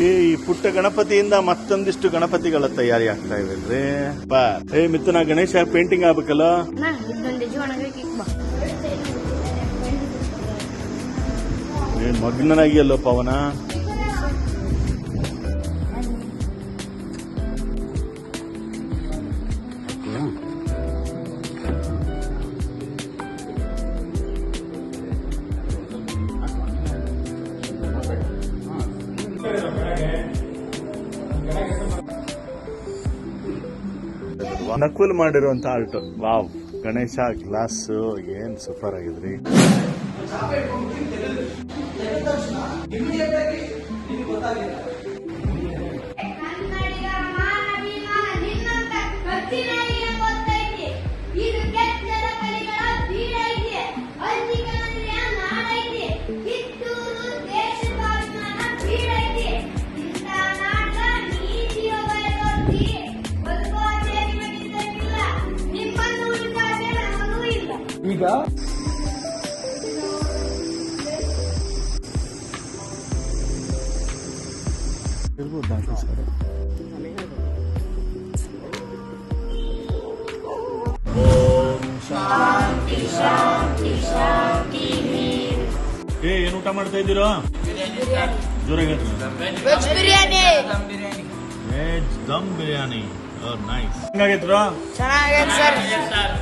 ಈ ಪುಟ್ಟ ಗಣಪತಿಯಿಂದ ಮತ್ತೊಂದಿಷ್ಟು ಗಣಪತಿಗಳ ತಯಾರಿ ಆಗ್ತಾ ಇವೆ ಬಾ. ಮಿಥುನ ಗಣೇಶ ಪೇಂಟಿಂಗ್ ಆಗ್ಬೇಕಲ್ಲ. ಮಗ್ನನಾಗಿ ಅಲ್ಲೋ ಪವನ. ನಕುಲ್ ಮಾಡಿರುವಂತ ಆರ್ಟ್. ವಾವ್, ಗಣೇಶ ಗ್ಲಾಸ್ ಏನ್ ಸೂಪರ್ ಆಗಿದ್ರಿ. ಈಗ ಏನ್ ಊಟ ಮಾಡ್ತಾ ಇದ್ದೀರಾ? ಜೋರಾಗಿ ವೆಜ್ ದಮ್ ಬಿರಿಯಾನಿ. ನೈಸ್. ಹೆಂಗಾಗೈತ್ರ? ಚೆನ್ನಾಗೈತೆ ಸರ್.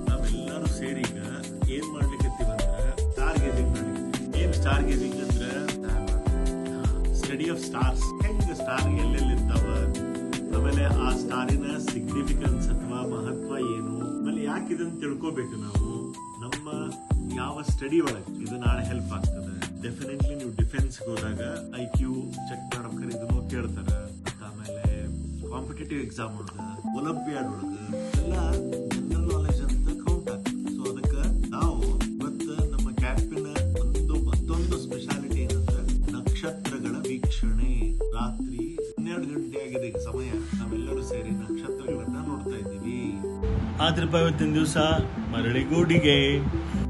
ನಾವೆಲ್ಲರೂ ಸೇರಿ ಈಗ ಏನ್ ಮಾಡ್ಲಿಕ್ಕೆ ಸ್ಟಾರ್ ಗೇಜಿಂಗ್ ಮಾಡ್ಲಿಕ್ಕೆ. ಏನ್ ಸ್ಟಾರ್ ಗೇಜಿಂಗ್ ಅಂದ್ರೆ ಸ್ಟಡಿ ಆಫ್ ಸ್ಟಾರ್ಸ್. ಹೆಂಗ್ ಸ್ಟಾರ್ ಎಲ್ಲೆಲ್ಲಿ ಇರ್ತಾವ, ಆಮೇಲೆ ಆ ಸ್ಟಾರಿನ ಸಿಗ್ನಿಫಿಕೆನ್ಸ್ ಅಥವಾ ಮಹತ್ವ ಏನು, ಆಮೇಲೆ ಯಾಕೆ ಇದನ್ನ ತಿಳ್ಕೋಬೇಕು ನಾವು. ನಮ್ಮ ಯಾವ ಸ್ಟಡಿ ಒಳಗೆ ಇದು ನಾಳೆ ಹೆಲ್ಪ್ ಆಗ್ತದೆ. ಡೆಫಿನೆಟ್ಲಿ ನೀವು ಡಿಫೆನ್ಸ್ ಹೋದಾಗ IQ ಚೆಕ್ ಮಾಡ್ಬೇಕಾದ್ರೆ ಇದನ್ನು ಕೇಳ್ತಾರ. ಆಮೇಲೆ ಕಾಂಪಿಟೇಟಿವ್ ಎಕ್ಸಾಮ್ ಒಳಗ, ಒಲಿಂಪಿಯಾಡ್ ಒಳಗ ಎಲ್ಲ ಜನರಲ್ ನಾಲೆಜ್ ಅಂತ ಕೌಂಟ್ ಆಗ್ತದೆ. ಸೊ ಅದಕ್ಕೆ ನಾವು ಇವತ್ತು ನಮ್ಮ ಕ್ಯಾಂಪಿನ ಮತ್ತೊಂದು ಸ್ಪೆಷಾಲಿಟಿ ಏನಂದ್ರೆ ನಕ್ಷತ್ರಗಳ ವೀಕ್ಷಣೆ. ರಾತ್ರಿ 12 ಗಂಟೆ ಆಗಿದೆ ಈಗ ಸಮಯ. ನಾವೆಲ್ಲರೂ ಸೇರಿ ನಕ್ಷತ್ರಗಳನ್ನ ನೋಡ್ತಾ ಇದ್ದೀವಿ. ಆದ್ರೆ ಇವತ್ತಿನ ದಿವಸ ಮರಳಿಗೂಡಿಗೆ